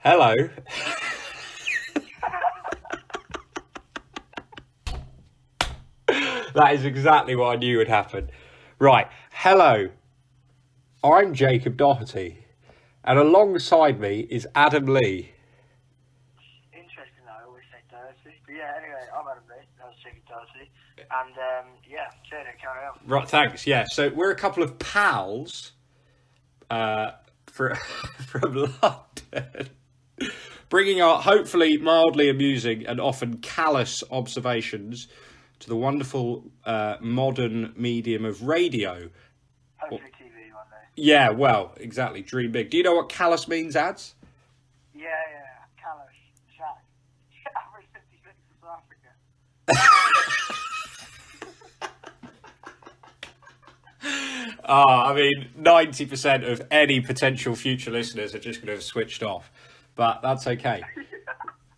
Hello. That is exactly what I knew would happen. Right. Hello. I'm Jacob Doherty. And alongside me is Adam Lee. Interesting that I always say Doherty. But yeah, anyway, I'm Adam Lee. That's Jacob Doherty. And yeah, carry on. Right, thanks. Yeah, so we're a couple of pals from London, bringing our hopefully mildly amusing and often callous observations to the wonderful modern medium of radio. Hopefully TV one day. Yeah, well, exactly. Dream big. Do you know what callous means, Ads? Yeah. Kalash. Shaq. Average 56 for South Africa. I mean, 90% of any potential future listeners are just going to have switched off, but that's okay.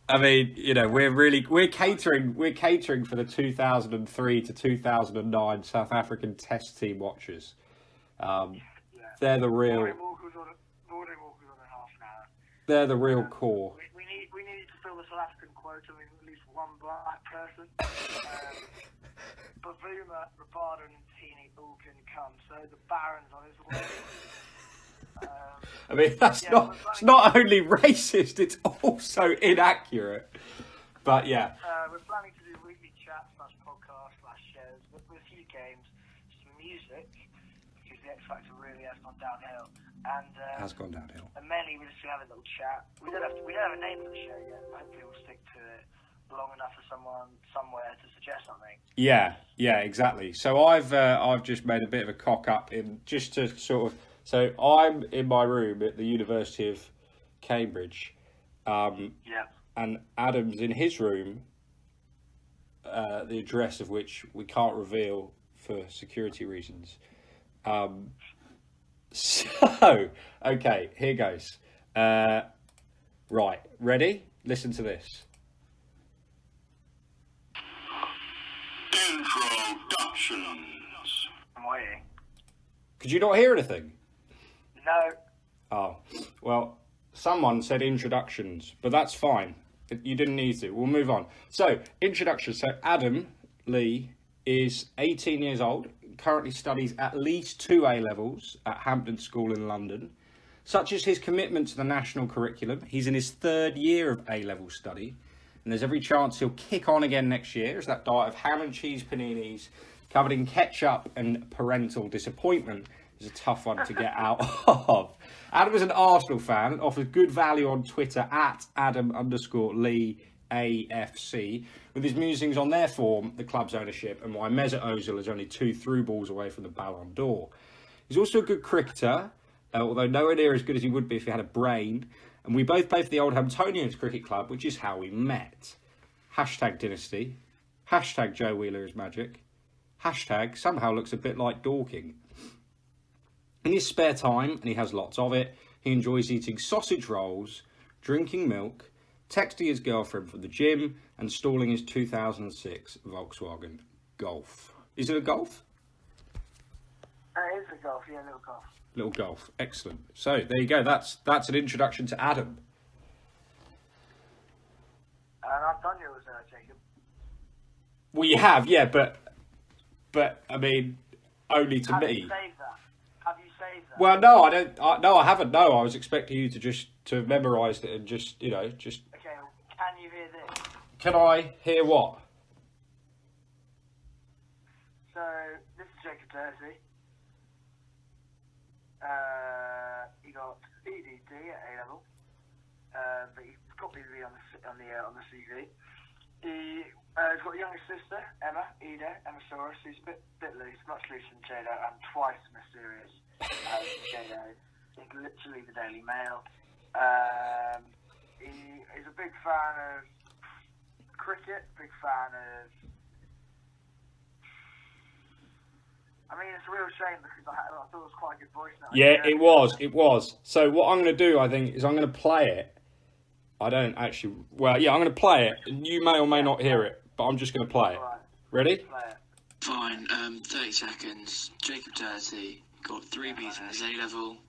I mean, you know, we're catering for the 2003 to 2009 South African Test team watchers. They're the real. Morning walkers on a half an hour. They're the real core. We need to fill the South African quota with at least one black person. Bavuma, Rabada, and Tini all can come. So the Baron's on his way. I mean, it's not only racist, it's also inaccurate. But yeah. We're planning to do weekly chat / podcast / shows with a few games, some music, because the X Factor really has gone downhill. And Has gone downhill. And mainly we're just gonna have a little chat. We don't have a name for the show yet. Hopefully we'll stick to it long enough for someone somewhere to suggest something. Yeah, exactly. So I've just made a bit of a cock up in just to sort of. So I'm in my room at the University of Cambridge, and Adam's in his room, the address of which we can't reveal for security reasons. So, okay, here goes. Right, ready? Listen to this. Introductions. I'm waiting. Could you not hear anything? No. Oh, well, someone said introductions, but that's fine. You didn't need to. We'll move on. So, introductions. So, Adam Lee is 18 years old, currently studies at least 2 A-levels at Hampton School in London. Such is his commitment to the national curriculum. He's in his 3rd year of A-level study, and there's every chance he'll kick on again next year as that diet of ham and cheese paninis covered in ketchup and parental disappointment is a tough one to get out of. Adam is an Arsenal fan and offers good value on Twitter at Adam_Lee AFC, with his musings on their form, the club's ownership, and why Mesut Ozil is only 2 through balls away from the Ballon d'Or. He's also a good cricketer, although nowhere near as good as he would be if he had a brain. And we both play for the Oldhamptonians Cricket Club, which is how we met. #Dynasty. #Joe Wheeler is magic. # somehow looks a bit like Dorking. In his spare time, and he has lots of it, he enjoys eating sausage rolls, drinking milk, texting his girlfriend from the gym, and stalling his 2006 Volkswagen Golf. Is it a Golf? It is a golf, yeah, little golf. Little Golf, excellent. So there you go. That's an introduction to Adam. And I've done yours, Jacob. Well, you have, yeah, but I mean, only to me. Have you saved that? Well, no, I don't. No, I haven't. No, I was expecting you to have memorised it and just. Okay, well, can you hear this? Can I hear what? So, this is Jacob Doherty. He got EDD at A-level, but he's got BB on the CV. He's got a younger sister, Emma Saurus, who's a bit loose, much looser than Jado, and twice as mysterious as Jado. He's literally the Daily Mail. He's a big fan of cricket, big fan of... I mean, it's a real shame because I thought it was quite a good voice now. Yeah, it was. So what I'm going to do, I think, is I'm going to play it. I don't actually... Well, yeah, I'm going to play it. And you may or may not hear it, but I'm just going to play it. Right. Ready? Play it. Fine, 30 seconds. Jacob Doherty got 3 Bs in his A-level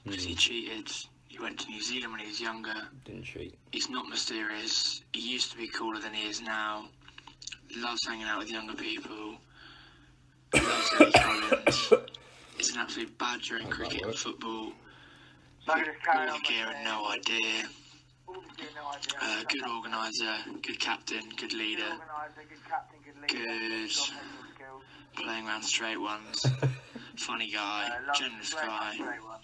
because he cheated. He went to New Zealand when he was younger. Didn't cheat. He's not mysterious. He used to be cooler than he is now. Loves hanging out with younger people. Loves Eddie Collins. Is an absolute badger in cricket and football. So I can just carry All on the gear and no idea. All the gear, no idea. Good organiser, good captain, good leader. Good organiser, good captain, good leader. Good. Strong mental skills. Playing around straight ones. Funny guy, Love generous playing guy. that straight one.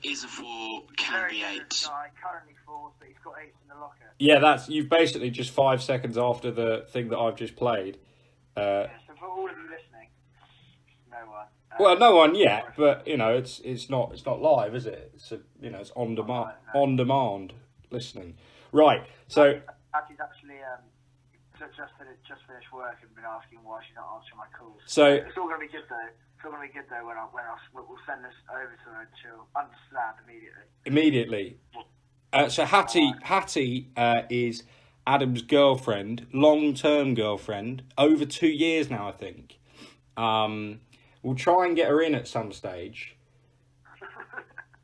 Is a 4, can Very be generous 8. guy, currently 4, but he's got 8s in the locker. Yeah, you've basically just 5 seconds after the thing that I've just played. Yeah, so for all of you listening, no one. Well, no one yet, but you know, it's not live, is it? It's it's on demand, No. on demand listening. Right. So Hattie's actually just finished work and been asking why she's not answering my calls. So- It's all gonna be good though. It's all gonna be good though when we'll send this over to her and she'll understand immediately. So Hattie is Adam's girlfriend, long-term girlfriend, over 2 years now, I think. We'll try and get her in at some stage.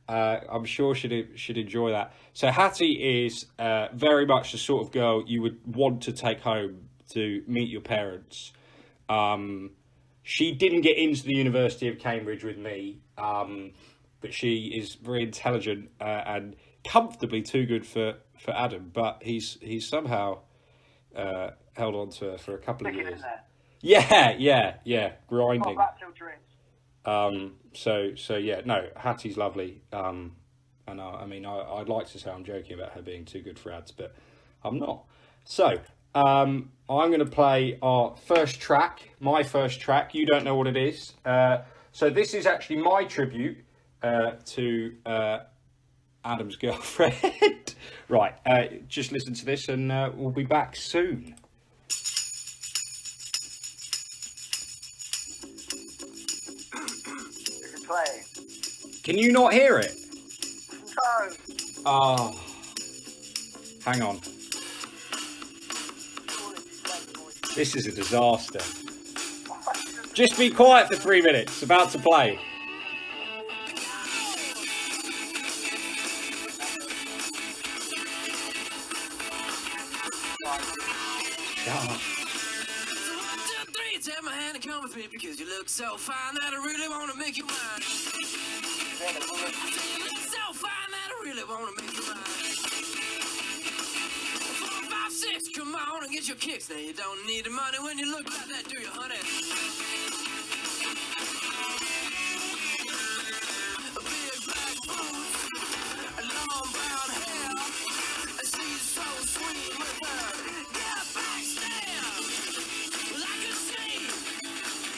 I'm sure she'd enjoy that. So Hattie is very much the sort of girl you would want to take home to meet your parents. She didn't get into the University of Cambridge with me, but she is very intelligent and comfortably too good for Adam. But he's somehow held on to her for a couple of Stick it years. in there. Yeah, grinding. Not back till drinks. So yeah, no, Hattie's lovely. And I'd like to say I'm joking about her being too good for ads, but I'm not. So, I'm going to play our first track, my first track. You don't know what it is. So this is actually my tribute to Adam's girlfriend. Right, just listen to this and we'll be back soon. You can play. Can you not hear it? No. Oh, hang on. This is a disaster. Just be quiet for 3 minutes. About to play. Shut up. Take my hand and come with me because you look so fine that I really want to make you mine. You look so fine that I really want to make you mine. 4, 5, 6, come on and get your kicks. Now you don't need the money when you look like that, do you, honey? Big black boots, long brown hair. She's so sweet with her. Yeah, backstairs. Well, I can see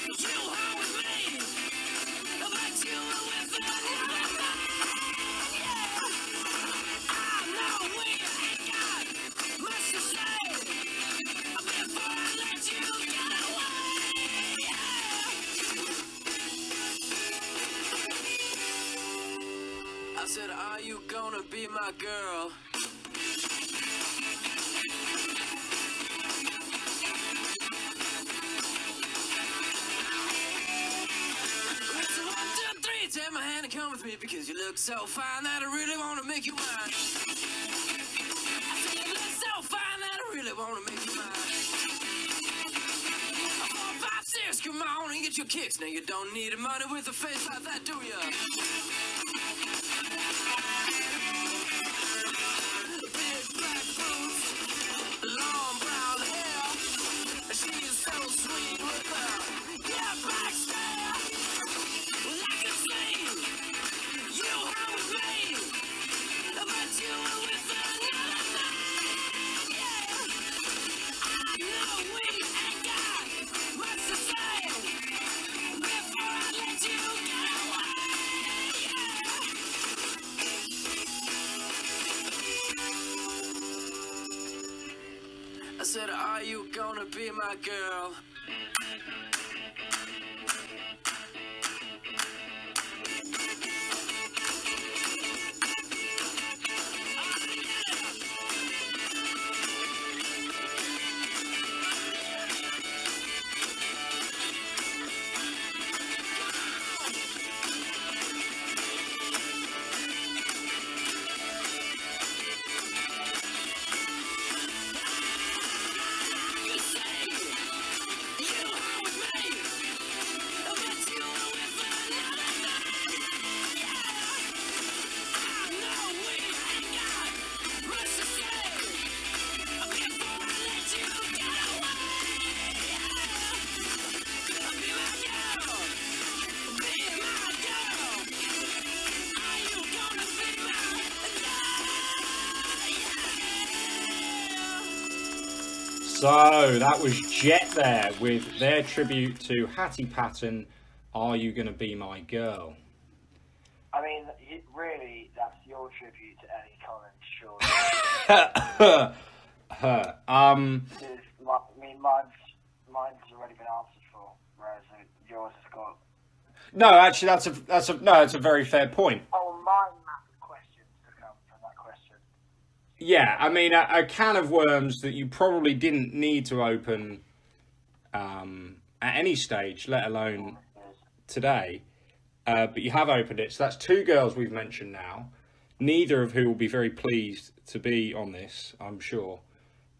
you home with me, but you were with another man. Yeah, I know we ain't got much to say before I let you get away. Yeah. I said, are you gonna be my girl? So 1, 2, 3, take my hand and come with me because you look so fine that I really want to make you mine. I said you look so fine that I really want to make you mine. 4, 5, 6, come on and get your kicks. Now you don't need the money with a face like that, do ya? Big black boots, long brown hair. She's so sweet with her. Yeah, backstairs. Well, I can see you home with me, but you were with another man. Yeah, I know we ain't got much to say before I let you get away. Yeah. I said, are you gonna be my girl? So that was Jet there with their tribute to Hattie Patton. Are You Gonna Be My Girl? I mean, really, that's your tribute to Ellie Collins, surely. Because, I mean, mine's already been answered for, whereas yours has got. No, actually, that's a very fair point. Oh, my massive questions to come from that question. Yeah, I mean, a can of worms that you probably didn't need to open at any stage, let alone today, but you have opened it. So that's two girls we've mentioned now, neither of who will be very pleased to be on this, I'm sure.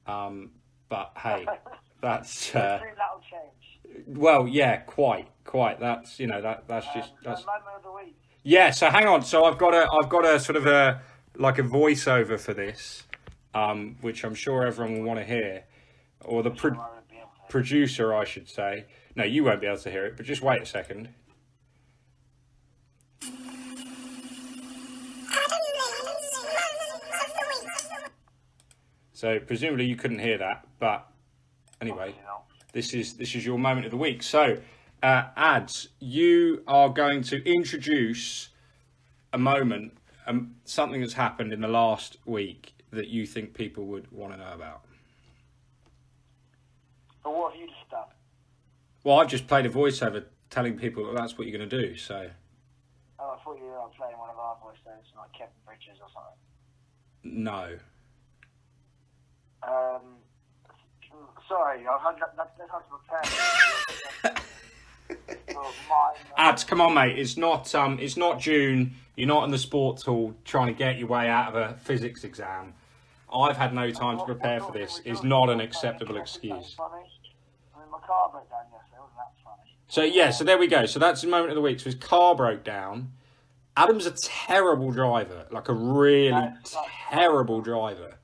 But hey, that's That'll change. well, yeah, quite. That's that's The moment of the week. yeah. So hang on. So I've got a sort of a like a voiceover for this, which I'm sure everyone will want to hear, or the producer, I should say. No, you won't be able to hear it, but just wait a second. So presumably you couldn't hear that, but anyway, this is your moment of the week. So, Ads, you are going to introduce a moment, something that's happened in the last week that you think people would want to know about. But what have you just done? Well, I've just played a voiceover telling people that that's what you're going to do. So, Oh, I thought you were playing one of our voiceovers, like Kevin Bridges or something. no. Sorry, let's have to prepare. Oh, my, Ads, come on, mate. It's not June. You're not in the sports hall trying to get your way out of a physics exam. I've had no time to prepare for this. Is not an acceptable excuse. Funny. I mean, my car broke down yesterday. Wasn't that funny? So yeah, so there we go. So that's the moment of the week. So his car broke down. Adam's a terrible driver, like a really terrible driver.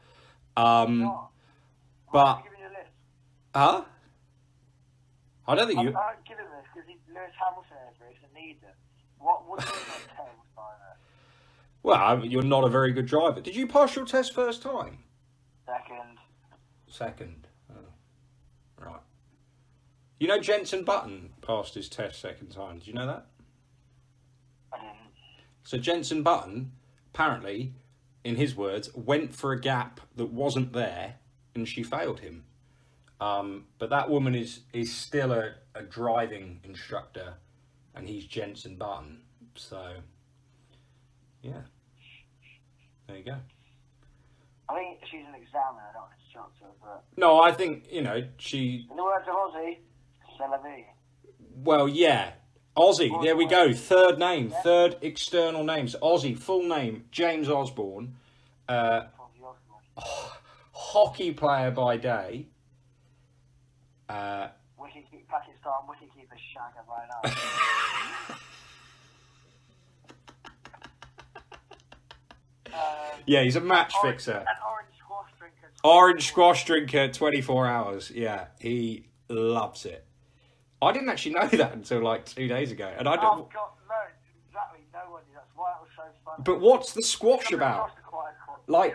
But Give me a list. huh? I don't think I'm you. not giving this because Lewis Hamilton has race and needs it. What do you mean terrible driver? Well, you're not a very good driver. Did you pass your test first time? Second. Oh. Right. You know Jenson Button passed his test second time. Did you know that? I didn't. So Jenson Button, apparently, in his words, went for a gap that wasn't there, and she failed him. But that woman is still a driving instructor, and he's Jenson Button. So, yeah. There you go. I think she's an examiner, not an instructor, but No, I think, you know, she... in the words of Ozzy, c'est la vie. Well, yeah. Ozzy, there we go. Third name, third external names. Ozzy, full name, James Osborne. Hockey player by day. Pakistan wicketkeeper Shaka by night. Yeah, he's a match fixer. An orange squash drinker. Orange squash drinker, 24 hours. Yeah, he loves it. I didn't actually know that until like 2 days ago. And I Oh, don't. God, no, exactly, no one did. That's why it was so funny. But what's the squash about? Like,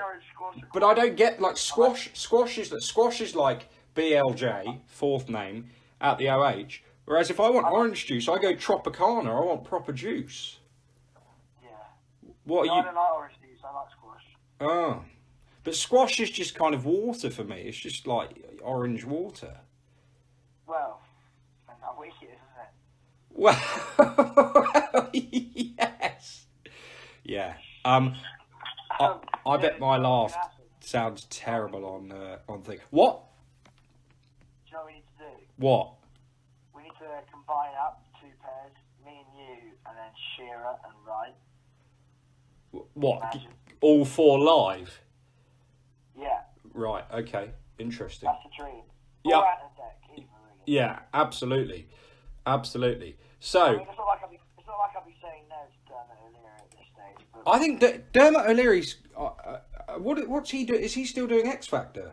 but I don't get like squash. Squash is like BLJ, fourth name at the OH. Whereas if I want orange juice, I go Tropicana. I want proper juice. Yeah. What No, are I you? don't like orange juice, I like squash. Oh, but squash is just kind of water for me. It's just like orange water. Well, depends how weak it is, isn't it? Well, yes. Yeah. I bet my laugh sounds terrible on thing. What? Do you know what we need to do? What? We need to combine up two pairs, me and you, and then Shearer and Wright. What? Imagine. All four live? Yeah, Right. Okay. Interesting. that's the dream. Yeah. Or out of the deck, either really. Yeah. Absolutely. Absolutely. I So mean, it's not like I'll be saying no to Dermot O'Leary at this stage, but I think Dermot O'Leary's. What's he do? Is he still doing X Factor?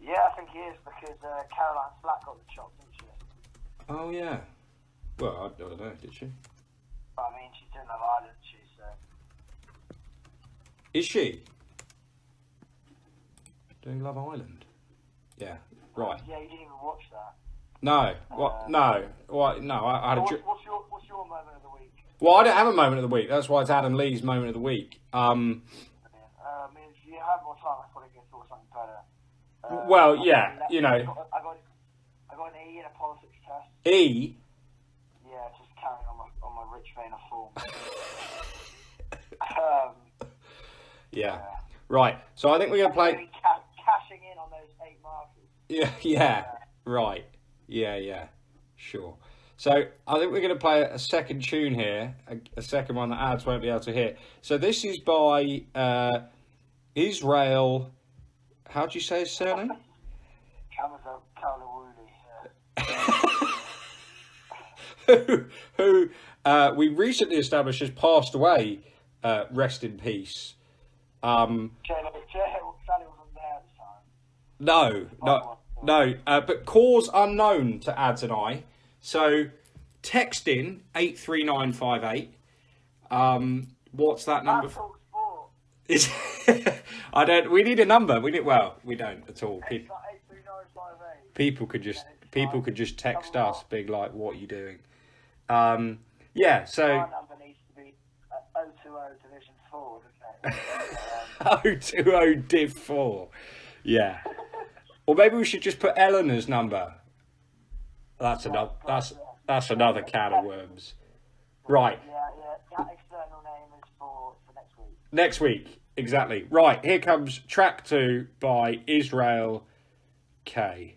yeah, I think he is because Caroline Flack got the chop, didn't she? Oh yeah. Well, I don't know. Did she? But I mean, she's doing Love Island, so Is she doing Love Island? Yeah. Right. Yeah, you didn't even watch that. No. What? No. What? No. I had a. What's your moment of the week? Well, I don't have a moment of the week. That's why it's Adam Lee's moment of the week. I mean, if you have more time, I probably could have thought something better. Well, yeah, you know. I got an E in a politics test. E. Yeah, just carrying on my rich vein of form. Yeah. Right. So I think we're gonna play. Cashing in on those 8 markers. Yeah. Yeah. Right. Yeah. Sure. So I think we're going to play a second tune here, a second one that ads won't be able to hear. So this is by Israel. How do you say his surname? who we recently established has passed away. Rest in peace. Sally wasn't there this time. No. But cause unknown to ads and I. So text in 83958. What's that number? Is we need a number. We don't at all. 83958. People could just text us, being like, "What are you doing?" Yeah. So Our number needs to be 020 Division 4, doesn't it? 020 Div 4. Yeah. Or maybe we should just put Eleanor's number. That's another can of worms. Right. Yeah. That external name is for next week. Next week, exactly. Right, here comes track 2 by Israel K.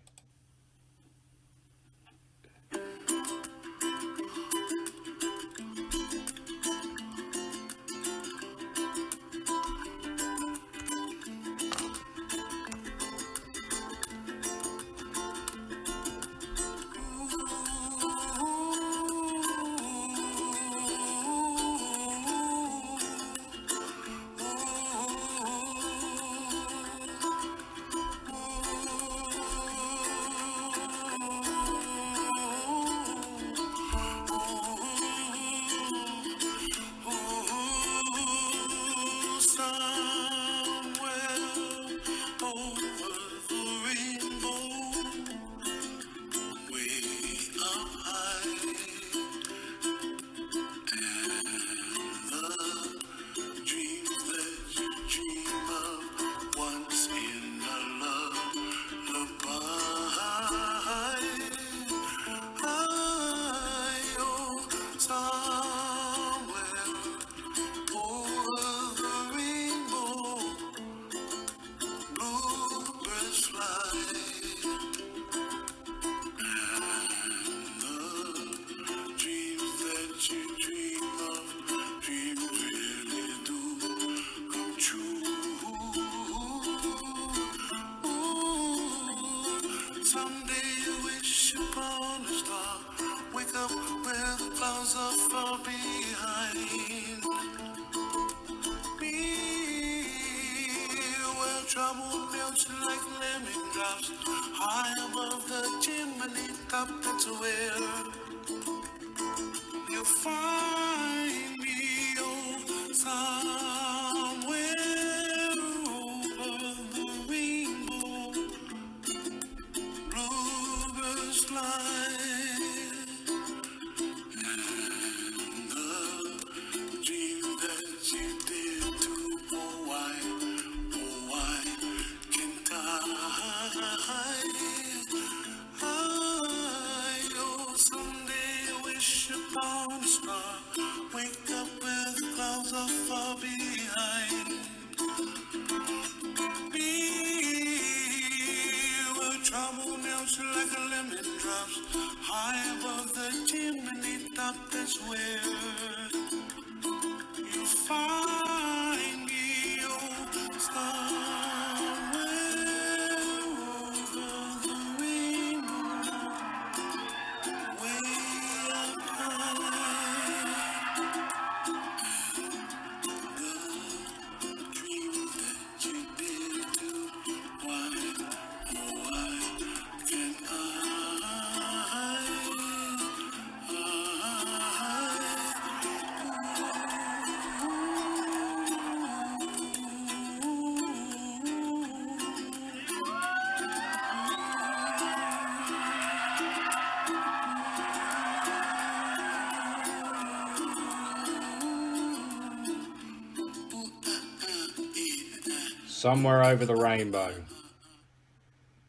Somewhere Over the Rainbow.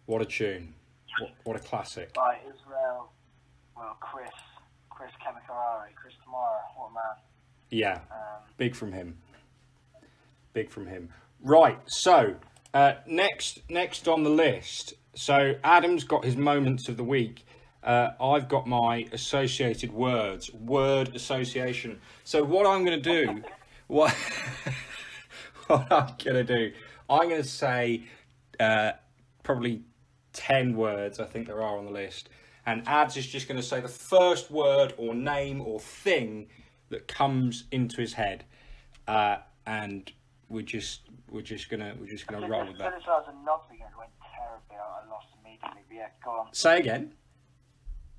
What a tune. What a classic. By Israel, well, Chris Kemikarari, Chris Tamara, what a man. Yeah, big from him. Big from him. Right, so next on the list. So Adam's got his moments of the week. I've got my associated words, word association. So what I'm going to do, what I'm going to say probably 10 words, I think there are on the list. And Ads is just going to say the first word or name or thing that comes into his head. And we're just gonna roll with that. As soon as I was a Nottingham, it went terribly. I lost immediately. But yeah, go on. Say again.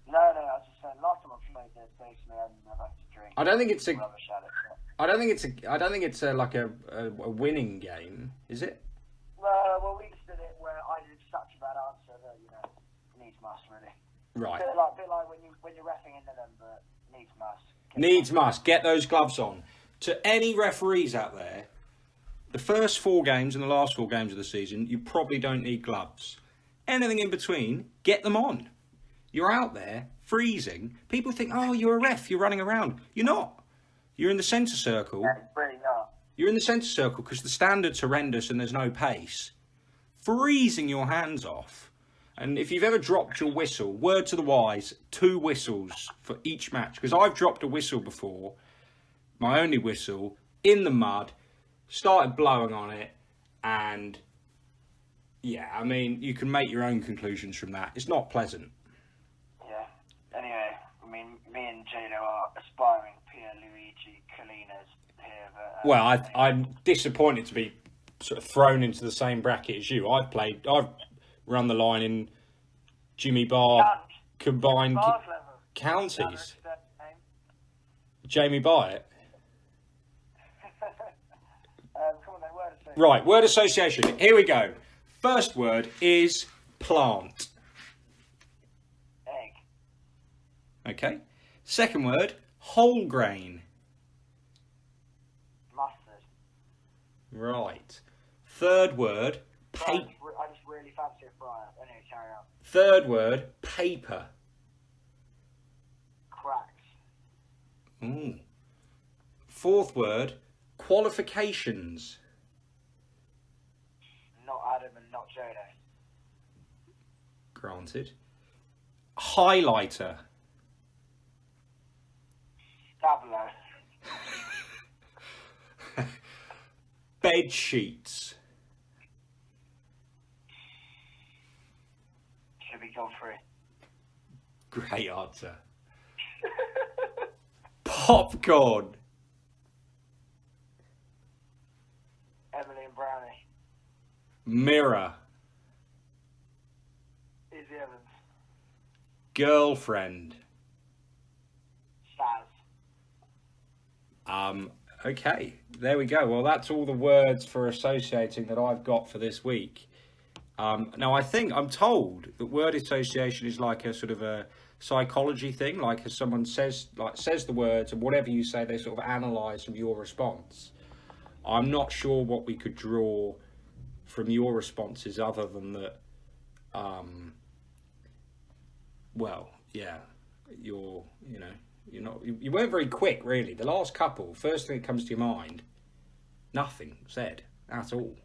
No, I was just saying. Last time I played this, basically, I never had to drink. I don't think it's a. Rubbish at it, so. I don't think it's like a winning game, is it? Well, we just did it where I did such a bad answer that needs must really. Right. Bit like when you're reffing into them, but needs must. Needs must. Get those gloves on. To any referees out there, the first 4 games and the last 4 games of the season, you probably don't need gloves. Anything in between, get them on. You're out there, freezing. People think, oh, you're a ref, you're running around. You're not. You're in the centre circle. Yeah, it's really not. You're in the centre circle because the standard's horrendous and there's no pace. Freezing your hands off. And if you've ever dropped your whistle, word to the wise, 2 whistles for each match. Because I've dropped a whistle before, my only whistle, in the mud, started blowing on it, and yeah, I mean, you can make your own conclusions from that. It's not pleasant. Yeah. Anyway, I mean, me and Jado are aspiring Pierluigi Collinas here. But, Well, I'm disappointed to be sort of thrown into the same bracket as you. I've run the line in Jimmy Barr combined Bars level. counties. That name. Jamie Byatt. Come on then, word association. Right, word association. Here we go. First word is plant. Egg. Okay. Second word, whole grain. Mustard. Right. Third word, I paper. just really fancy a fryer. Anyway, carry on. Third word, paper. Cracks. Ooh. Fourth word, qualifications. Not Adam and not Jodo. Granted. Highlighter. Tableau. Bed sheets. Should be Godfrey. Great answer. Popcorn. Emily and Brownie. Mirror. Izzy Evans. Girlfriend. Saz. Okay, there we go. Well, that's all the words for associating that I've got for this week. Now, I'm told that word association is like a sort of a psychology thing. Like if someone says the words and whatever you say, they sort of analyse from your response. I'm not sure what we could draw from your responses other than that. Well, yeah, you weren't very quick, really. The last couple, first thing that comes to your mind, nothing said at all.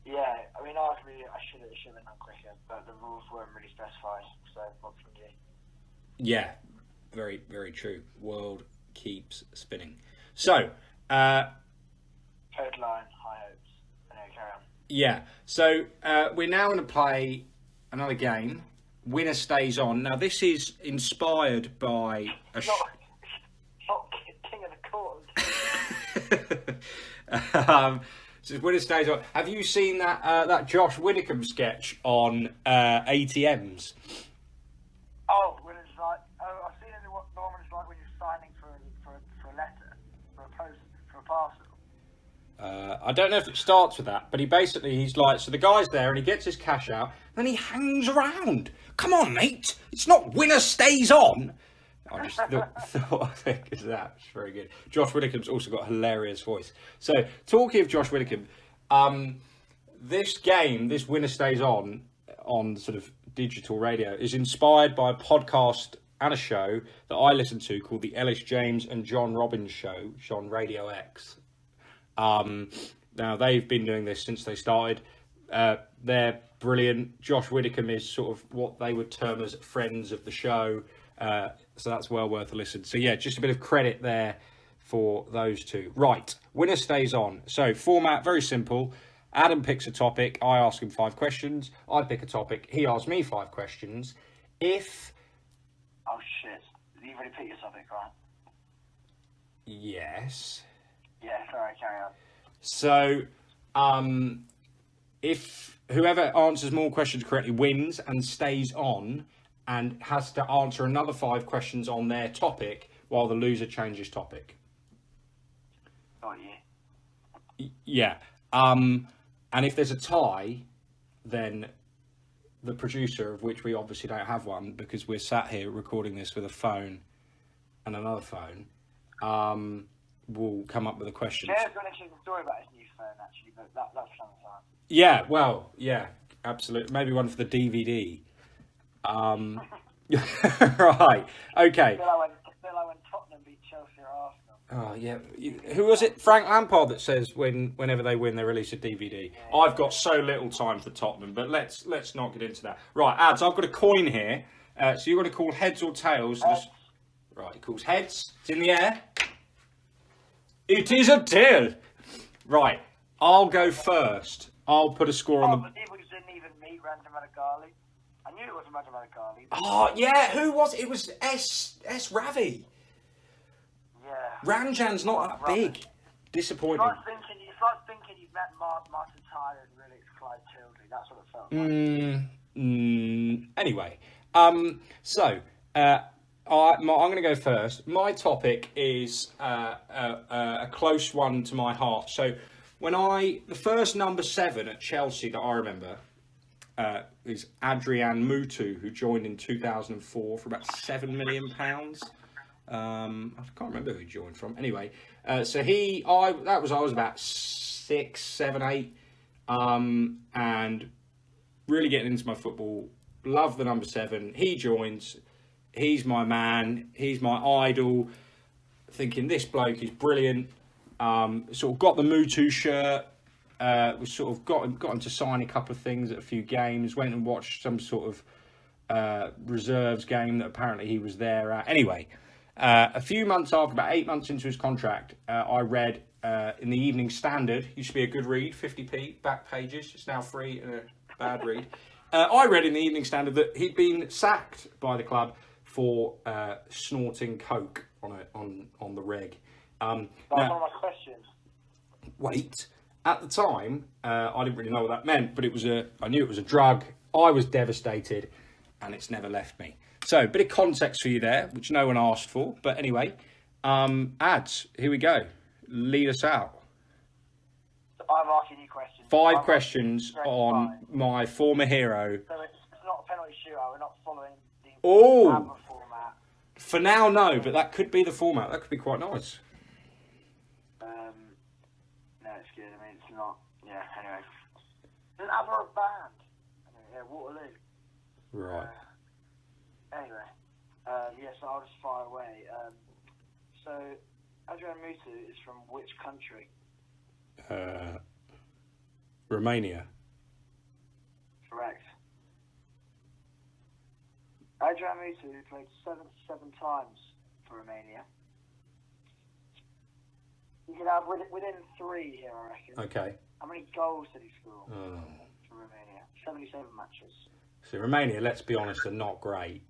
Yeah, I mean, arguably, I should have been done quicker, but the rules weren't really specified, so what can you do? Yeah, very, very true. World keeps spinning. So, Code line, high hopes. Anyway, carry on. yeah, so we're now going to play another game. Winner stays on. Now, this is inspired by a... Not King of the Court. So winner stays on. Have you seen that Josh Widdicombe sketch on ATMs? Oh, when it's like, I've seen it. The one it's like when you're signing for a letter, for a post, for a parcel. I don't know if it starts with that, but he's like, so the guy's there and he gets his cash out, then he hangs around. Come on, mate, it's not winner stays on. I just thought I think is that. It's very good. Josh Widdicombe's also got a hilarious voice. So, talking of Josh Widdicombe, this game, this Winner Stays On sort of digital radio, is inspired by a podcast and a show that I listen to called the Ellis James and John Robbins Show, which is on Radio X. Now, they've been doing this since they started. They're brilliant. Josh Widdicombe is sort of what they would term as friends of the show. So that's well worth a listen. So, yeah, just a bit of credit there for those two. Right, Winner Stays On. So, format, very simple. Adam picks a topic. I ask him 5 questions. I pick a topic. He asks me 5 questions. If... Oh, shit. You've already picked your topic, right? Yes. Yeah, sorry, carry on. So, if whoever answers more questions correctly wins and stays on and has to answer another 5 questions on their topic while the loser changes topic. Got you. Yeah. And if there's a tie, then the producer, of which we obviously don't have one because we're sat here recording this with a phone and another phone, will come up with a question. Jared's got an interesting story about his new phone, actually, but that's some time. Yeah, well, yeah, absolutely. Maybe one for the DVD. Right, okay. I feel like when Tottenham beat Chelsea or Arsenal. Oh, yeah. Who was it? Frank Lampard that says whenever they win, they release a DVD. Yeah. I've got so little time for Tottenham, but let's not get into that. Right, Ads, I've got a coin here. So you're going to call heads or tails. Right, he calls heads. It's in the air. It is a tail. Right, I'll go first. I'll put a score on the... but people didn't even meet Random Madagali. I knew it wasn't Random Madagali. Oh, yeah, who was it? It was S. Ravi. Yeah. Ranjan's not that big. Disappointing. It's like thinking you've met Martin Tyler and really it's Clyde Tildy. That's what it felt like. Anyway, so I'm going to go first. My topic is a close one to my heart. So the first number 7 at Chelsea that I remember is Adrian Mutu, who joined in 2004 for about £7 million. I can't remember who he joined from. Anyway, so I was about 6, 7, 8, and really getting into my football. Love the number 7. He joins. He's my man. He's my idol. Thinking this bloke is brilliant. Sort of got the Mutu shirt. We sort of got him to sign a couple of things at a few games. Went and watched some sort of reserves game that apparently he was there at. Anyway. A few months after, about 8 months into his contract, I read in the Evening Standard, used to be a good read, 50p, back pages, it's now free and a bad read. I read in the Evening Standard that he'd been sacked by the club for snorting coke on the reg. That's one of my questions. Wait, at the time, I didn't really know what that meant, but I knew it was a drug. I was devastated, and it's never left me. So, a bit of context for you there, which no one asked for. But anyway, Ads, here we go. Lead us out. So I'm asking you questions. 5 questions on my former hero. So it's not a penalty shootout. We're not following the format. For now, no, but that could be the format. That could be quite nice. No, it's good. I mean, it's not. Yeah, anyway. There's an ABBA band. Yeah, Waterloo. Right. Anyway, so I'll just fire away. So, Adrian Mutu is from which country? Romania. Correct. Adrian Mutu played 77 times for Romania. You can have within 3 here, I reckon. Okay. How many goals did he score for Romania? 77 matches. So Romania, let's be honest, are not great.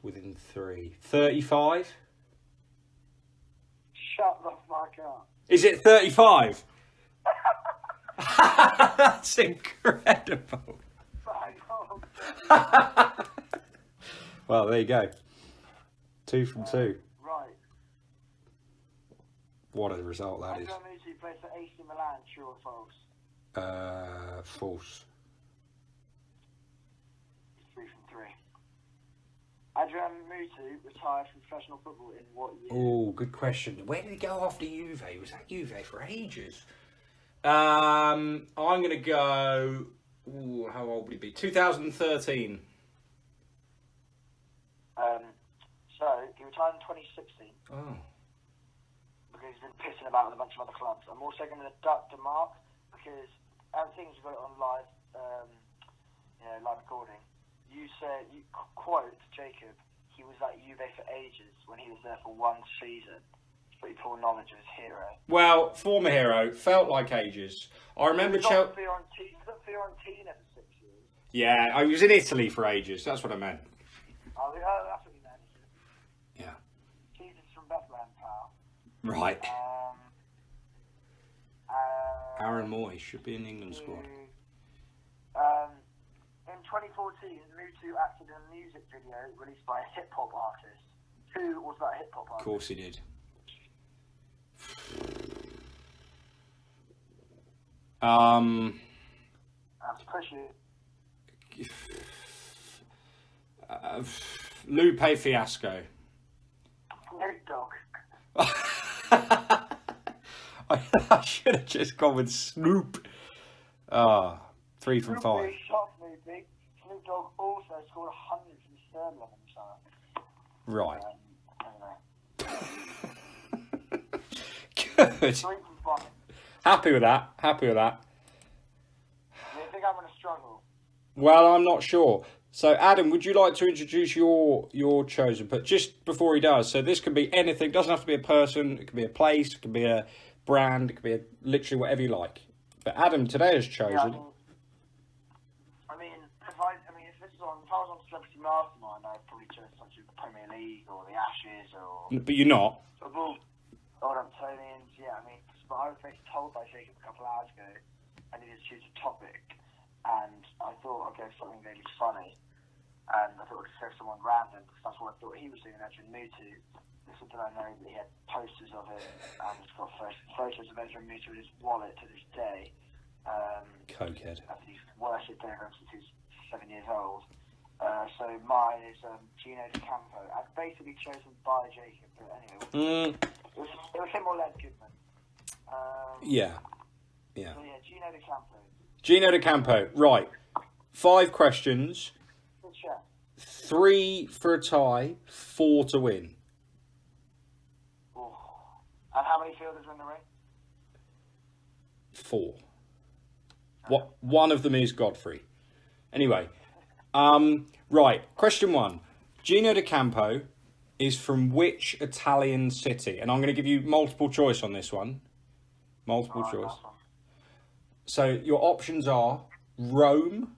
Within 3. 35? Shut the fuck up. Is it 35? That's incredible. Well, there you go. 2 from 2. Right. What a result that is. Adrian Mutu played for AC Milan, true or false? False. 3 from 3. Adrian Mutu retired from professional football in what year? Oh, good question. Where did he go after Juve? Was that Juve for ages? I'm going to go... Ooh, how old would he be? 2013. So, he retired in 2016 Oh. because he's been pissing about with a bunch of other clubs. I'm also going to deduct DeMarc because, as things have got it on live, live recording, you said, you quote Jacob, he was at Juve for ages when he was there for one season. Pretty poor knowledge of his hero. Well, former hero, felt like ages. I remember He was Chelsea... at Fiorentina for 6 years. Yeah, I was in Italy for ages. That's what I meant. Oh, that's what he meant. Yeah. Jesus from Bethlehem, pal. Right. Aaron Uh, Moy should be in the England squad. In 2014, Mutu acted in a music video released by a hip-hop artist. Who was that hip-hop Of artist? course he did. That's pushing. Lupe Fiasco. Snoop Dogg. I should have just gone with Snoop. 3 from 5. Snoopy, shot Snoopy. Snoop Dogg also scored 100 from his third 11 time. Right. Anyway, Good. 3 from 5. Happy with that. Happy with that. Do you think I'm going to struggle? Well, I'm not sure. So, Adam, would you like to introduce your chosen? But just before he does, so this can be anything. It doesn't have to be a person. It can be a place. It can be a brand. It can be literally whatever you like. But Adam today has chosen. I mean, if I was on Celebrity Mastermind, I'd probably choose such as the Premier League or the Ashes or But you're not. football. Southamptonians, yeah. I mean, but I was basically told by Jacob a couple of hours ago I needed to choose a topic, and I thought I'd go for something really funny, and I thought I'd just go for someone random because that's what I thought he was doing. Ezra Mutu. Little did I know that he had posters of it, and he's got photos of Ezra Mutu in his wallet to this day. Cokehead. After he's worshipped over him since he was 7 years old. So mine is Gino De Campo. I've basically chosen by Jacob, but anyway, it was him or Len Goodman. Yeah. So yeah, Gino De Campo. Gino De Campo. Right. 5 questions. Good chat. 3 for a tie. 4 to win. Oh. And how many fielders are in the ring? 4. One of them is Godfrey. Anyway. Right. Question 1. Gino De Campo is from which Italian city? And I'm going to give you multiple choice on this one. Multiple choice. Last one. So your options are Rome,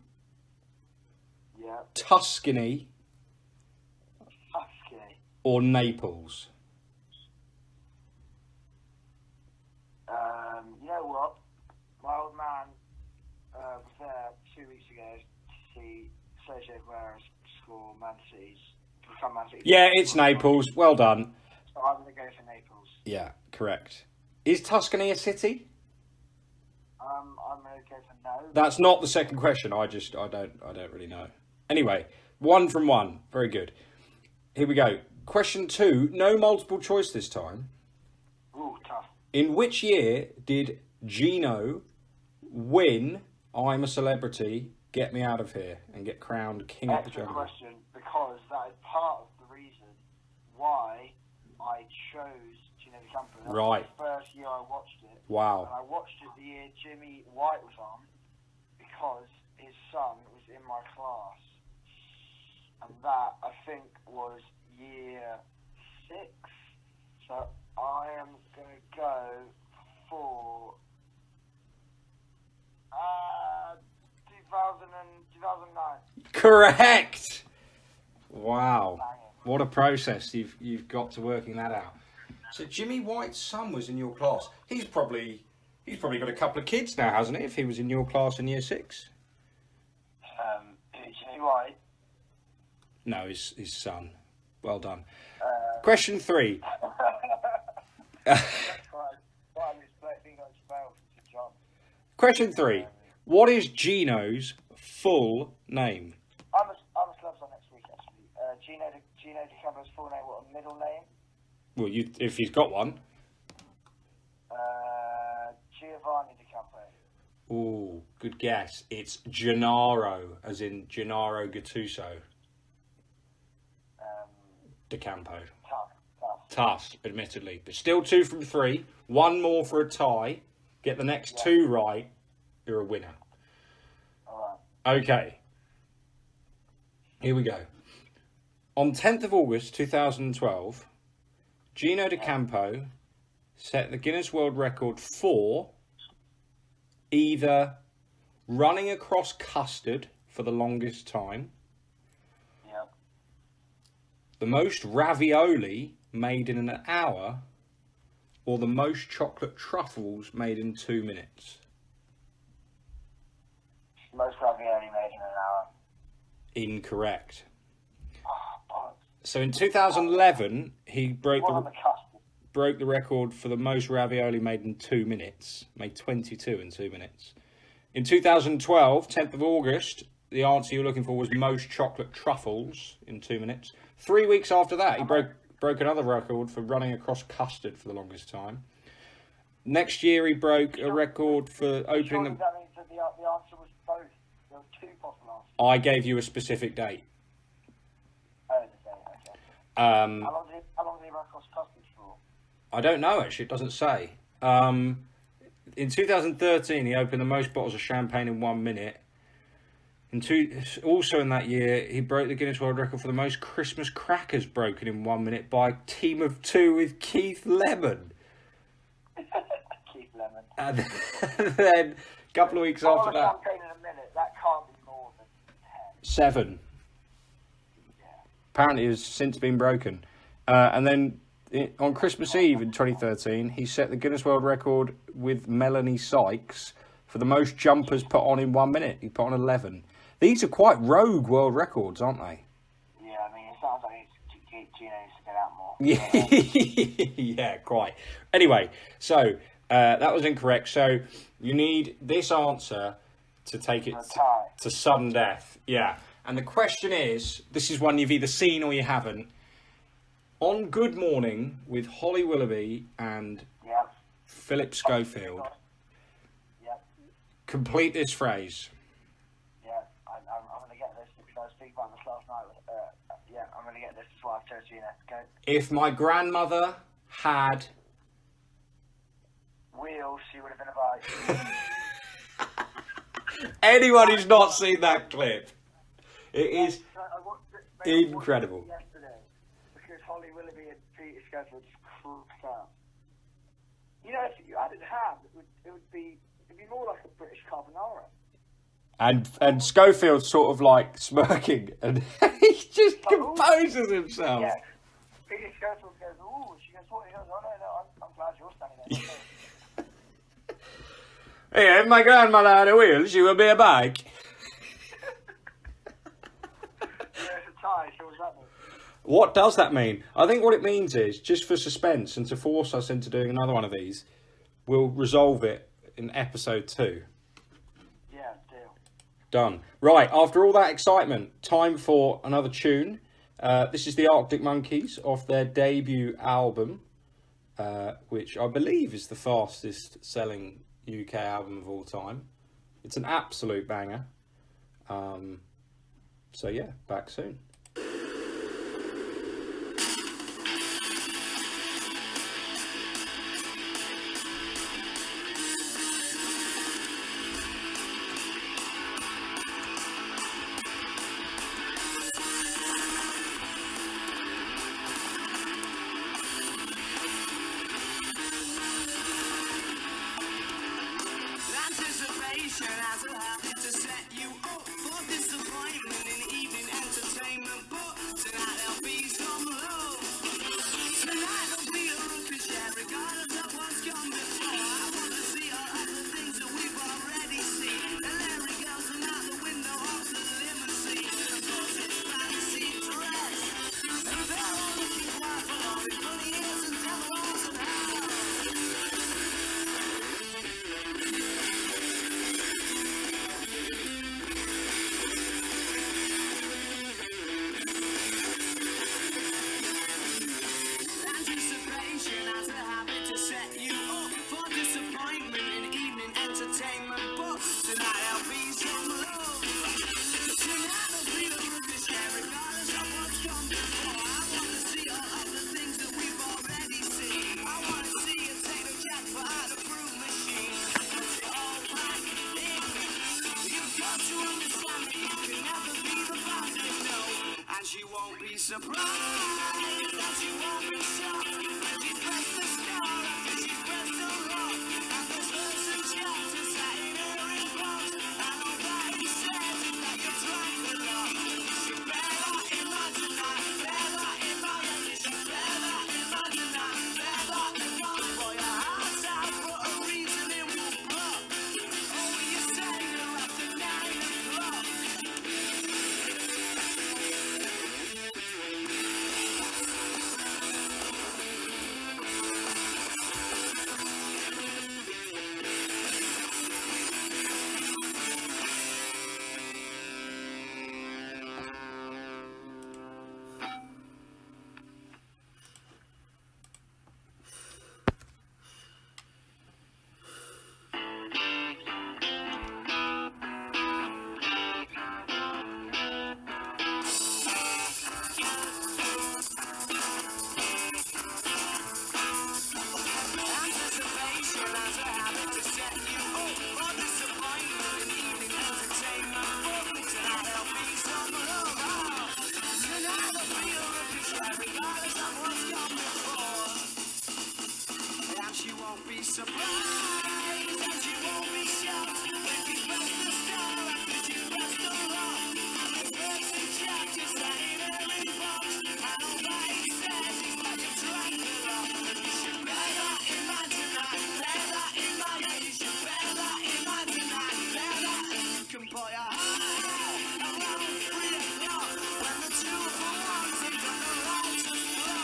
Yeah. Tuscany, Husky. or Naples. You know what? My old man was there 2 weeks ago to see Sergio Aguero score Man City's. Become Man City's. Yeah, it's Naples. Well done. So I'm going to go for Naples. Yeah, correct. Is Tuscany a city? I'm going to go for no. That's not the second question. I don't really know. Anyway, 1 from 1. Very good. Here we go. Question 2. No multiple choice this time. Ooh, tough. In which year did Gino win I'm a Celebrity, Get Me Out of Here, and get crowned King of the Excellent Jungle? question, because that is part of the reason why I chose Gino De Campo. That Right. was the first year I watched it. And Wow. I watched it the year Jimmy White was on, because his son was in my class. And that, I think, was year 6. So I am going to go for 2009. Correct. Wow. What a process you've got to working that out. So Jimmy White's son was in your class. He's probably got a couple of kids now, hasn't he? If he was in your class in year 6. Jimmy White. No, his son. Well done. Question 3. Question 3. What is Gino's full name? I'm a clubs on next week actually. Gino De Campo's full name. What a middle name? Well, if he's got one. Giovanni De Campo. Ooh, good guess. It's Gennaro, as in Gennaro Gattuso. De Campo. Tough, admittedly. But still 2 from 3. 1 more for a tie. Get the next 2 right, you're a winner. Alright. Okay. Here we go. On 10th of August 2012, Gino De Campo set the Guinness World Record for either running across custard for the longest time, Yep. the most ravioli made in an hour, or the most chocolate truffles made in 2 minutes. Most ravioli made in an hour. Incorrect. Oh, bollocks. So in 2011, he broke What on the the custard? record for the most ravioli made in 2 minutes. Made 22 in 2 minutes. In 2012, 10th of August, the answer you were looking for was most chocolate truffles in 2 minutes. 3 weeks after that, he broke another record for running across custard for the longest time. Next year, he broke a record for opening Surely the... that means that the answer was both. There were 2 possible answers. I gave you a specific date. Oh, the day, okay. How long did he run across custard for? I don't know, actually. It doesn't say. In 2013, he opened the most bottles of champagne in 1 minute. Also in that year, he broke the Guinness World Record for the most Christmas crackers broken in 1 minute by a team of 2 with Keith Lemon. Keith Lemon. And then, a couple of weeks after that, Champagne in a minute, that can't be more than 10. 7. Apparently, it has since been broken. And then on Christmas Eve in 2013, he set the Guinness World Record with Melanie Sykes for the most jumpers put on in 1 minute. He put on 11. These are quite rogue world records, aren't they? Yeah, I mean, it sounds like Gino needs to get out more. Yeah, quite. Anyway, so that was incorrect. So you need this answer to take it For a tie. to sudden death. Yeah. And the question is, this is one you've either seen or you haven't. On Good Morning with Holly Willoughby and Yep. Philip Schofield, Yep. complete this phrase. Yeah, I'm going to get this because I was speaking about this last night. Yeah, I'm going to get this. That's why I've chose Gino. Go. If my grandmother had... Wheels, she would have been a bike. Anyone who's not seen that clip, it is I watched it incredible. yesterday because Holly Willoughby and Peter Schofield just crooked out. You know, if you added ham, it'd be more like a British carbonara. And Schofield's sort of like smirking, and he just composes himself. Yeah. Peter Schofield goes, ooh, she goes, what? He goes, oh no, I'm glad you're standing there. Hey, if my grandmother had a wheel, she would be a bike. Yeah, it's a tie, so what's that mean? What does that mean? I think what it means is, just for suspense and to force us into doing another one of these, we'll resolve it in episode 2. Yeah, deal. Done. Right, after all that excitement, time for another tune. This is the Arctic Monkeys off their debut album, which I believe is the fastest selling UK album of all time. It's an absolute banger. So yeah, back soon. Anticipation has a habit to set you up for disappointment in evening entertainment. But tonight there'll be some love. Tonight there'll be a rookie share, regardless of what's gone before. I want to see all of the things that we've already seen. The Larry girls and out the window of the limousine. The bullshit fancy dress. And they're all looking wild for all the funny ears and tell-alls and how. won't be surprised, that you won't be shocked when she pressed the star after she's pressed the rock. And there's verse and chapters sat in her inbox, and nobody says it that you're trying to lock. You should better imagine that, better imagine, you should better imagine that, better imagine. For your heart's out for a reason it will block. Oh, you say you're after 9 o'clock. Anticipation has a habit to set you up for disappointment in evening entertainment. Welcome to that LP summer love. Tonight the feel of desire regardless of what's gone before. And she won't be surprised, and she won't be shocked when she pressed the star after she pressed the rock. And the first and chapters that in her inbox, and nobody says it's like a Dracula. You should better imagine that, better imagine, you should better imagine that, better. And you can put your heart out around 3 o'clock when the 2 for 1 sings on the righteous block.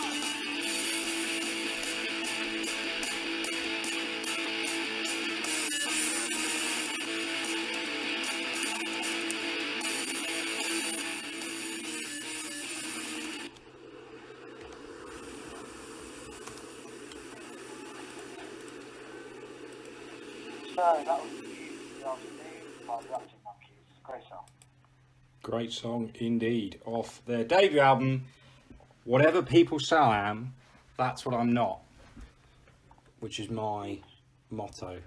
So that was the afternoon by the Arctic Monkeys. Great song. Great song indeed. Off their debut album, Whatever People Say I Am, That's What I'm Not, which is my motto.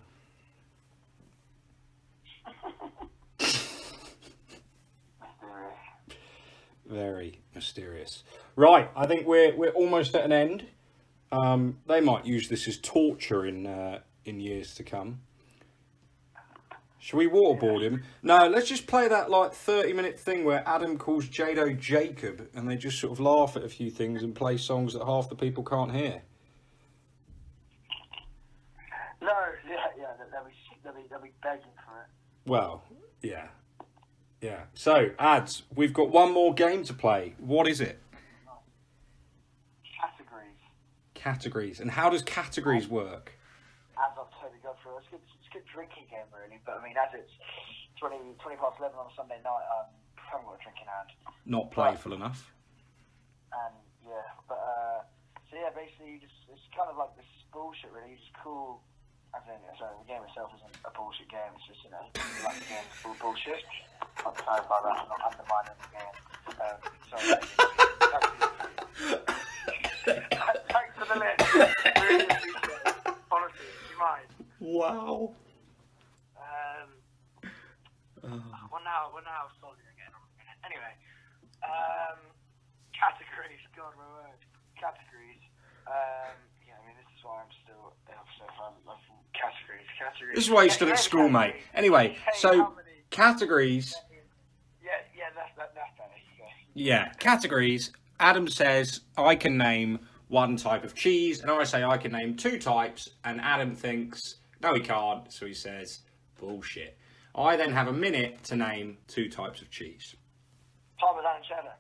Very mysterious. Right, I think we're almost at an end. They might use this as torture in years to come. Shall we waterboard him? No, let's just play that like 30-minute thing where Adam calls Jado Jacob and they just sort of laugh at a few things and play songs that half the people can't hear. No, yeah, they'll be begging for it. Well, yeah. Yeah. So, Ads, we've got one more game to play. What is it? Categories. Categories. And how does categories work? As I've totally gone through, it's a good drinking game, really. But I mean, as it's 20 past 11 on a Sunday night, I haven't got a drink in hand. Not playful enough. And yeah, but so yeah, basically, it's kind of like this bullshit, really. You just call. Sorry, the game itself isn't a bullshit game. It's just, you know, like the game's full of bullshit. I'm sorry about that. I'm not undermining the game. Sorry. Thanks for the list. Really appreciate it. Honestly, do you mind? Wow. We're now solid again. Anyway, categories. God, my word. Categories. Yeah, I mean, this is why I'm still so fun. Love categories. This is why you're still at school, mate. Anyway, so categories. Yeah, that's better. Yeah, categories. Adam says I can name one type of cheese, and I say I can name 2 types, and Adam thinks no, he can't, so he says bullshit. I then have a minute to name 2 types of cheese. Parmesan cheddar.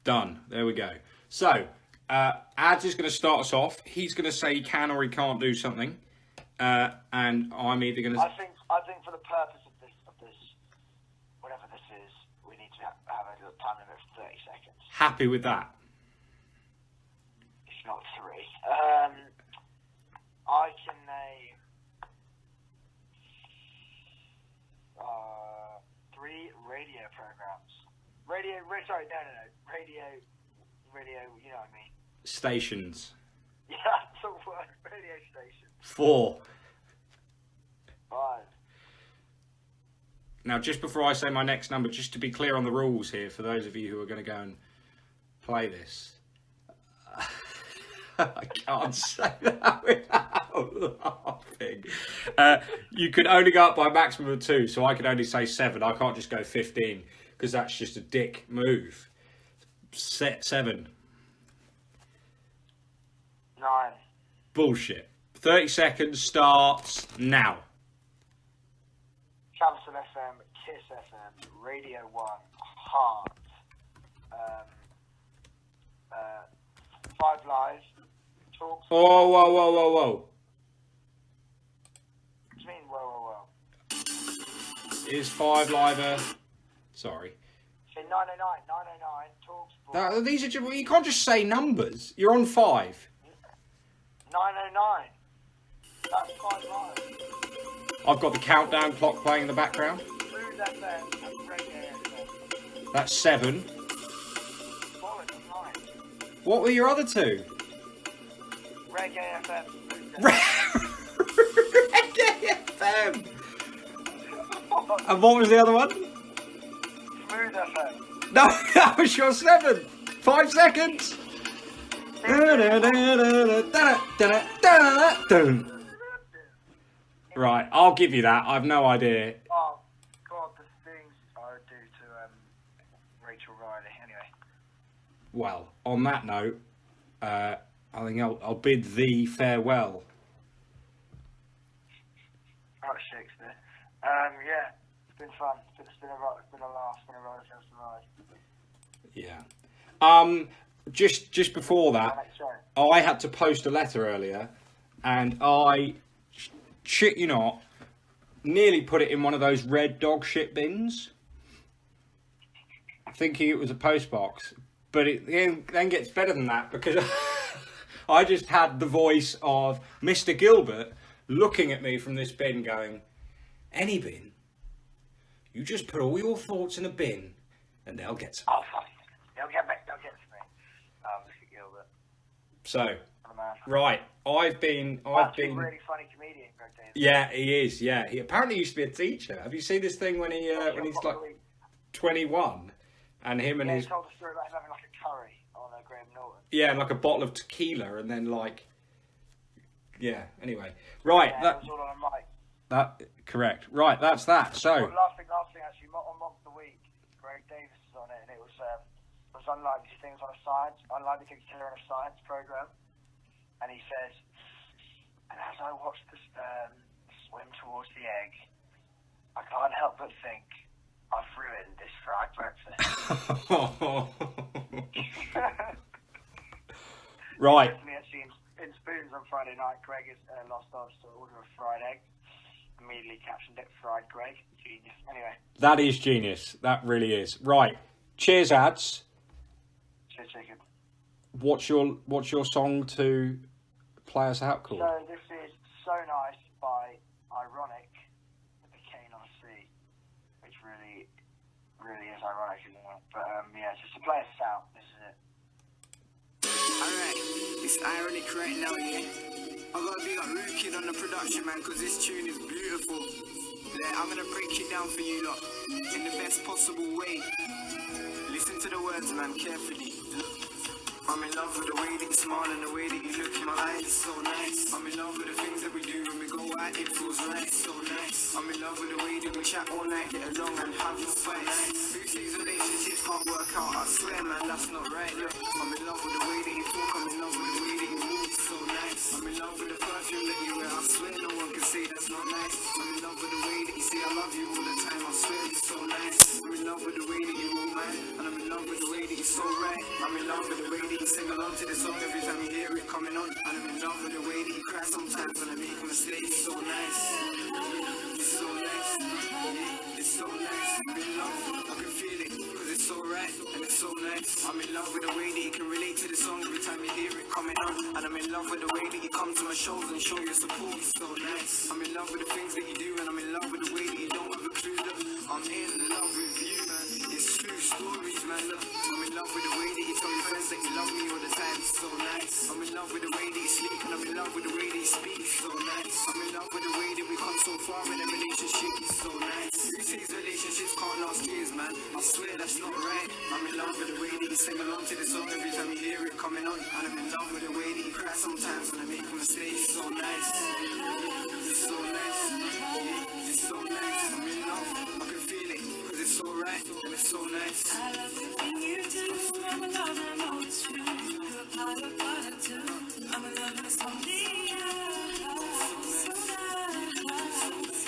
Done. There we go. So, Ads is going to start us off. He's going to say he can or he can't do something, and I'm either going to. I think for the purpose of this, whatever this is, we need to have a time limit of 30 seconds. Happy with that? If not 3. I can name 3 radio programs. Radio. You know what I mean. Stations. Yeah, that's a word. Radio station. 4. 5. Now, just before I say my next number, just to be clear on the rules here, for those of you who are going to go and play this. I can't say that without laughing. You can only go up by a maximum of 2, so I can only say 7. I can't just go 15 because that's just a dick move. Set 7. 9. Bullshit. 30 seconds starts now. Campson FM, Kiss FM, Radio 1, Heart, 5 Live, Talks. Oh, whoa. What do you mean, whoa? Is 5 Live Sorry. Say 909, Talks. These are just, you can't just say numbers. You're on 5. 909. That's 5 Live. I've got the countdown clock playing in the background. Smooth FM and Reggae FM. That's 7. Bollocks, 9. What were your other 2? Reggae FM. Reggae FM. And what was the other one? Smooth FM. No, that was your 7. 5 seconds. Right, I'll give you that. I've no idea. Oh, God, the things I would do to Rachel Riley. Anyway. Well, on that note, I think I'll bid thee farewell. Oh, Shakespeare. Yeah, it's been fun. It's been a laugh. It's been a roller coaster ride. Yeah. Just before that, Next show. I had to post a letter earlier, and I, shit you not, nearly put it in one of those red dog shit bins, thinking it was a postbox. But it then gets better than that, because I just had the voice of Mr. Gilbert looking at me from this bin going, any bin? You just put all your thoughts in a bin, and they'll get some. Oh, fuck. They'll get to me. Mr. Gilbert. So, What a man. right, I've been. Actually, a really funny comedian, Greg Davis. Yeah, he is. Yeah, he apparently used to be a teacher. Have you seen this thing when he's like 21, and him and Yeah, his he told the story about him having like a curry on Graham Norton. yeah, and like a bottle of tequila, and then like yeah. Anyway, right, Yeah, it was all on a mic. that correct. Right, that's that. So Well, last thing, actually, on Mock the Week, Greg Davis was on it, and it was unlikely things on unlikely things to hear on a science program. And he says, and as I watch this swim towards the egg, I can't help but think I've ruined this fried breakfast. right, Me actually in Spoons on Friday night, Greg has lost odds to order a fried egg. Immediately captioned it "Fried Greg." Genius. Anyway, that is genius. That really is. Right, cheers, ads. cheers, chicken. What's your song to play us out called? So this is So Nice by Ironic with the Cane on C, which really is ironic, isn't it? But yeah, just to play us out, this is it. Alright, it's ironic right now, yeah. I gotta big up Rude Kid on the production, man, cause this tune is beautiful. Yeah, I'm gonna break it down for you lot in the best possible way. Listen to the words, man, carefully. I'm in love with the way that you smile and the way that you look in my eyes, so nice. I'm in love with the things that we do when we go out, it feels right, so nice. I'm in love with the way that we chat all night, get along and have a fight. Who says relationships can't work out? I swear, man, that's not right. Look, I'm in love with the way that you talk, I'm in love with the way that you move, so nice. I'm in love with the perfume that you wear, I swear no one can say that's not nice. I'm in love with the way that you say I love you all the time, I swear it's so nice. I'm in love with the way that you move, man, and I'm in love with the way that you're so right. I'm in love with the way that you sing along to the song every time you hear it coming on. And I'm in love with the way that you cry sometimes when I make a mistake. It's so nice. It's so nice. It's so nice. I'm in love. I can feel it because it's so right and it's so nice. I'm in love with the way that you can relate to the song every time you hear it coming on. And I'm in love with the way that you come to my shows and show your support. It's so nice. I'm in love with the things that you do, and I'm in love with the way that you don't have a clue. Look, I'm in love with you, man. It's true stories, man. Look, I'm in love with the way that you tell your friends that you love me all the time. It's so nice. I'm in love with the way that you sleep, and I'm in love with the way that you speak. It's so nice. I'm in love with the way that we come so far in a relationship. It's so nice. Who says relationships can't last years, man? I swear that's not right. I'm in love with the way that you sing along to the song every time you hear it coming on. And I'm in love with the way that you cry sometimes when I make a mistake. It's so nice. It's so nice. Yeah, it's so nice. I'm in love. I can feel it. Cause it's so right and it's so nice. I love everything you do. I'm a lover, I know it's true. You're a part of what I do. I'm a lover, it's only you. So nice.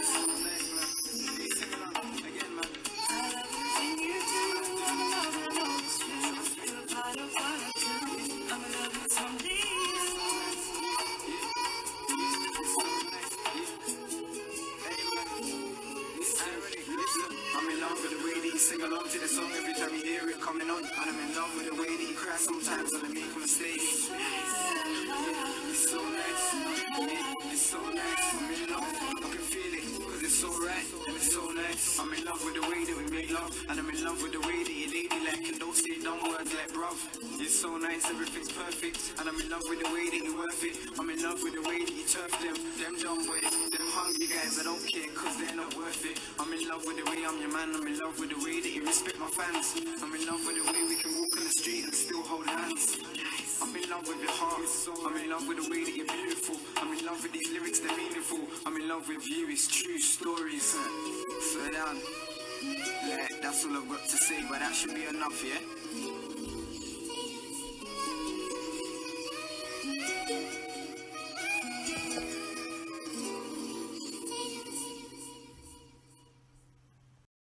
So nice. Hey, sing along again, man. I love everything you do. I'm a lover, I know it's true. You're a part of what I do. I'm a lover, it's only you. I'm in love with the way that you sing along to the song every time you hear it coming on. And I'm in love with the way that you cry sometimes when I make a mistake. It's so nice. Yeah, it's so nice. I'm in love. I can feel it because it's so right and it's so nice. I'm in love with the way that we make love. And I'm in love with the way that you ladylike and don't say dumb words like bruv. It's so nice, everything's perfect. And I'm in love with the way that you're worth it. I'm in love with the way that you turf them dumb boys, them hungry guys. I don't care cause they're not worth it. I'm in love with the way I'm your man. I'm in love with the way that you respect my fans. I'm in love with the way we can walk on the street and still hold hands. I'm in love with your heart. I'm in love with the way that you're beautiful. I'm in love with these lyrics, they're meaningful. I'm in love with you, it's true stories. Slow down. Yeah, that's all I've got to say, but that should be enough, yeah?